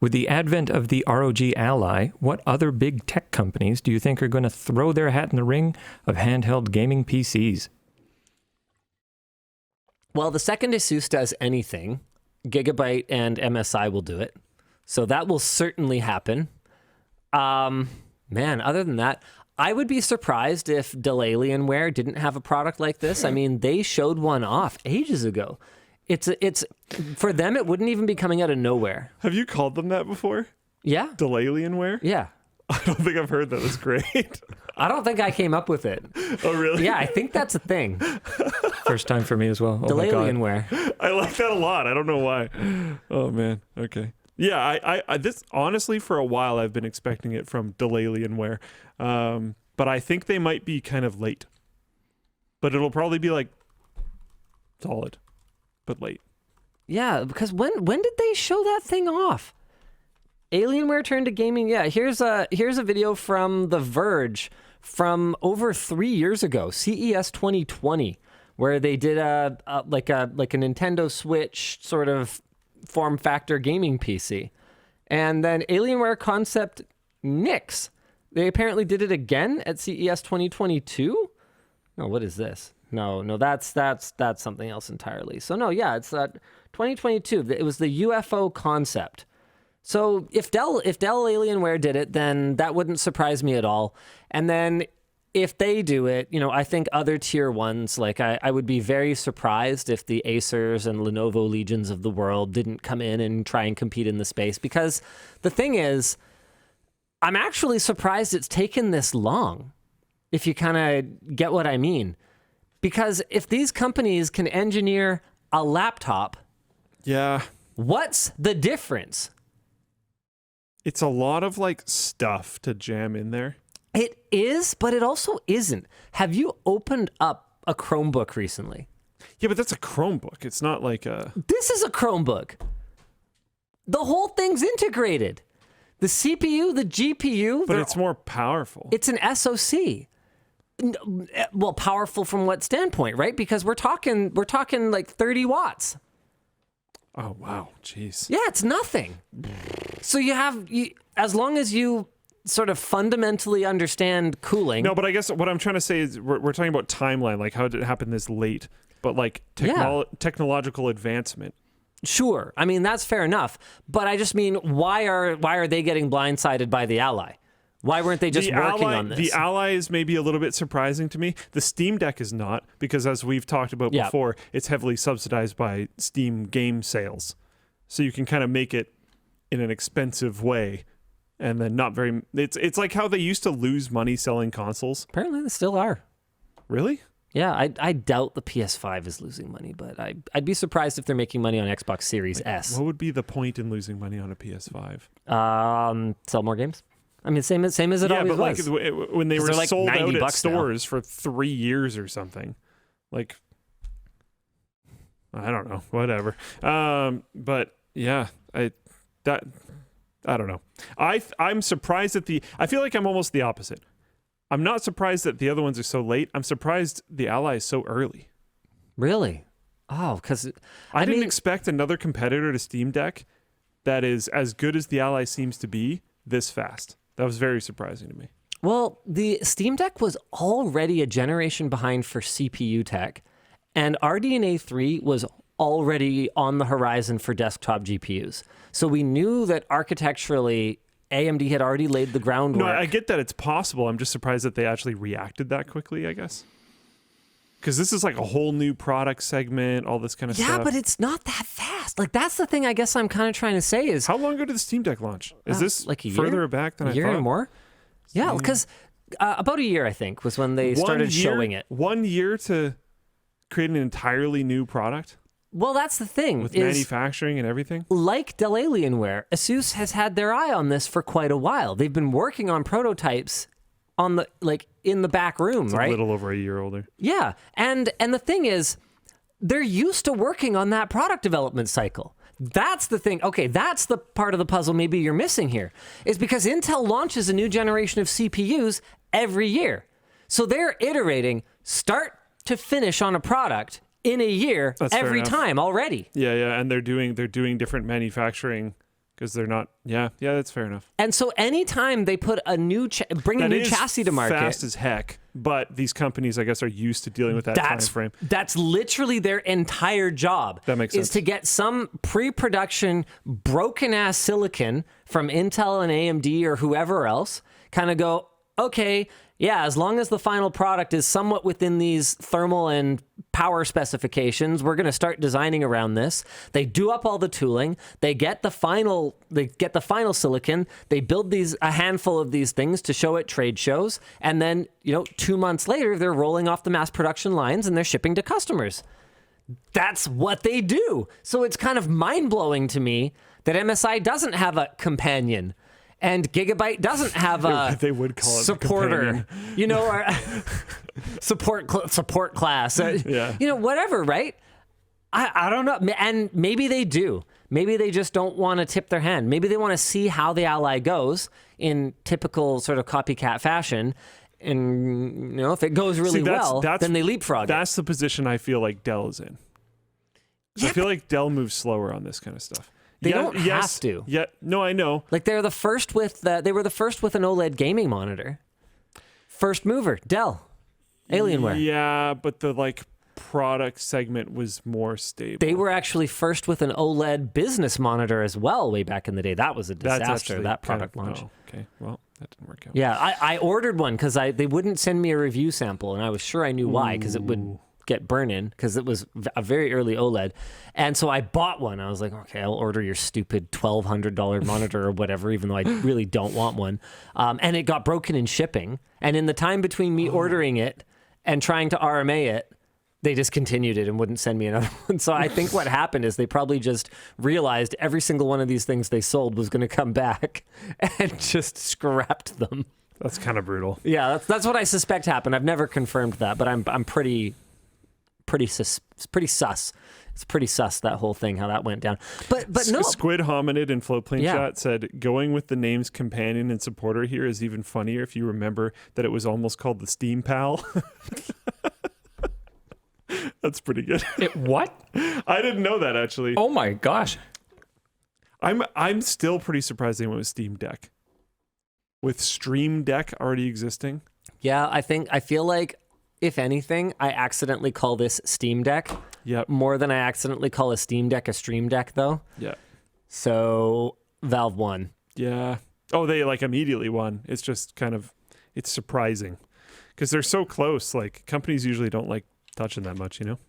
With the advent of the ROG Ally, what other big tech companies do you think are going to throw their hat in the ring of handheld gaming PCs? Well, the second Asus does anything, Gigabyte and MSI will do it. So that will certainly happen. Man, other than that, I would be surprised if Dell Alienware didn't have a product like this. I mean, they showed one off ages ago. It's for them, it wouldn't even be coming out of nowhere. Have you called them that before? Yeah. Dell Alienware? Yeah. I don't think I've heard that. That's great. I don't think I came up with it. Oh, really? Yeah, I think that's a thing. First time for me as well. Dell Alienware. I like that a lot. I don't know why. Oh, man. Okay. Yeah, I this honestly, for a while, I've been expecting it from Dell Alienware. But I think they might be kind of late. But it'll probably be like solid, but late. Yeah, because when did they show that thing off? Alienware turned to gaming. Yeah, here's a video from The Verge from over 3 years ago, CES 2020, where they did a Nintendo Switch sort of form factor gaming PC. And then Alienware concept nix. They apparently did it again at CES 2022. No, what is this? No, that's something else entirely. So no, yeah, it's 2022. It was the UFO concept. So if Dell Alienware did it, then that wouldn't surprise me at all. And then if they do it, I think other tier ones, like I would be very surprised if the Acers and Lenovo Legions of the world didn't come in and try and compete in the space. Because the thing is, I'm actually surprised it's taken this long, if you kind of get what I mean. Because if these companies can engineer a laptop, yeah, what's the difference? It's a lot of like stuff to jam in there. It is, but it also isn't. Have you opened up a Chromebook recently? Yeah, but that's a Chromebook. It's not like a... This is a Chromebook. The whole thing's integrated. The CPU, the GPU... But it's more powerful. It's an SoC. Well, powerful from what standpoint, right? Because we're talking like 30 watts. Oh, wow. Jeez. Yeah, it's nothing. So as long as you sort of fundamentally understand cooling. No, but I guess what I'm trying to say is we're talking about timeline, like how did it happen this late, but like technological advancement. Sure. I mean, that's fair enough. But I just mean, why are they getting blindsided by the Ally? Why weren't they just working on this? The Ally is maybe a little bit surprising to me. The Steam Deck is not, because as we've talked about before, it's heavily subsidized by Steam game sales. So you can kind of make it in an expensive way and then not very... It's like how they used to lose money selling consoles. Apparently they still are. Really? Yeah, I doubt the PS5 is losing money, but I'd be surprised if they're making money on Xbox Series S. What would be the point in losing money on a PS5? Sell more games. I mean, same as it always was. Yeah, but like when they were like sold out at stores now. for 3 years or something, like I don't know, whatever. But yeah, I don't know. I'm surprised at I feel like I'm almost the opposite. I'm not surprised that the other ones are so late. I'm surprised the Ally is so early. Really? Oh, because I didn't expect another competitor to Steam Deck that is as good as the Ally seems to be this fast. That was very surprising to me. Well, the Steam Deck was already a generation behind for CPU tech, and RDNA 3 was already on the horizon for desktop GPUs. So we knew that architecturally, AMD had already laid the groundwork. No, I get that it's possible. I'm just surprised that they actually reacted that quickly, I guess. Because this is like a whole new product segment, all this kind of stuff. Yeah, but it's not that fast. Like, that's the thing I guess I'm kind of trying to say is... How long ago did the Steam Deck launch? Is this like a further year? back than I thought? A year or more? Yeah, because about a year, I think, was when they started showing it. 1 year to create an entirely new product? Well, that's the thing. With manufacturing and everything? Like Dell Alienware, Asus has had their eye on this for quite a while. They've been working on prototypes on the in the back room, right? A little over a year older. Yeah, and the thing is, they're used to working on that product development cycle. That's the thing. Okay, that's the part of the puzzle maybe you're missing here, is because Intel launches a new generation of CPUs every year. So they're iterating start to finish on a product in a year every time already. Yeah, and they're doing different manufacturing Because they're not. Yeah, that's fair enough. And so anytime they put a new bring a new chassis to market, fast as heck. But these companies, I guess, are used to dealing with that time frame. That's literally their entire job. That makes sense. Is to get some pre-production broken ass silicon from Intel and AMD or whoever else, kind of go, okay, yeah, as long as the final product is somewhat within these thermal and power specifications, we're going to start designing around this. They do up all the tooling. They get the final silicon. They build a handful of these things to show at trade shows. And then, 2 months later, they're rolling off the mass production lines and they're shipping to customers. That's what they do. So it's kind of mind-blowing to me that MSI doesn't have a companion. And Gigabyte doesn't have a they would call it supporter, or support class, whatever, right? I don't know. And maybe they do. Maybe they just don't want to tip their hand. Maybe they want to see how the Ally goes in typical sort of copycat fashion. And, if it goes really well, then they leapfrog That's the position I feel like Dell is in. Yeah, I feel like Dell moves slower on this kind of stuff. They don't have to. Yeah, no, I know. Like they were the first with an OLED gaming monitor. First mover, Dell, Alienware. Yeah, but the product segment was more stable. They were actually first with an OLED business monitor as well way back in the day. That was a disaster, that product launch. Oh, okay, well, that didn't work out. Yeah, I ordered one because they wouldn't send me a review sample, and I was sure I knew why, because it would get burn-in, because it was a very early OLED. And so I bought one. I was like, okay, I'll order your stupid $1,200 monitor or whatever, even though I really don't want one. And it got broken in shipping. And in the time between me ordering it and trying to RMA it, they discontinued it and wouldn't send me another one. So I think what happened is they probably just realized every single one of these things they sold was going to come back and just scrapped them. That's kind of brutal. Yeah, that's what I suspect happened. I've never confirmed that, but I'm pretty sus. It's pretty sus, that whole thing, how that went down. But no. Squid Hominid in Floatplane Chat said, going with the names companion and supporter here is even funnier if you remember that it was almost called the Steam Pal. That's pretty good. What? I didn't know that, actually. Oh my gosh. I'm still pretty surprised they went with Steam Deck. With Stream Deck already existing. Yeah, I feel like, if anything, I accidentally call this Steam Deck. Yep. More than I accidentally call a Steam Deck a Stream Deck, though. Yeah. So Valve won. Yeah. Oh, they immediately won. It's just it's surprising because they're so close. Companies usually don't like touching that much,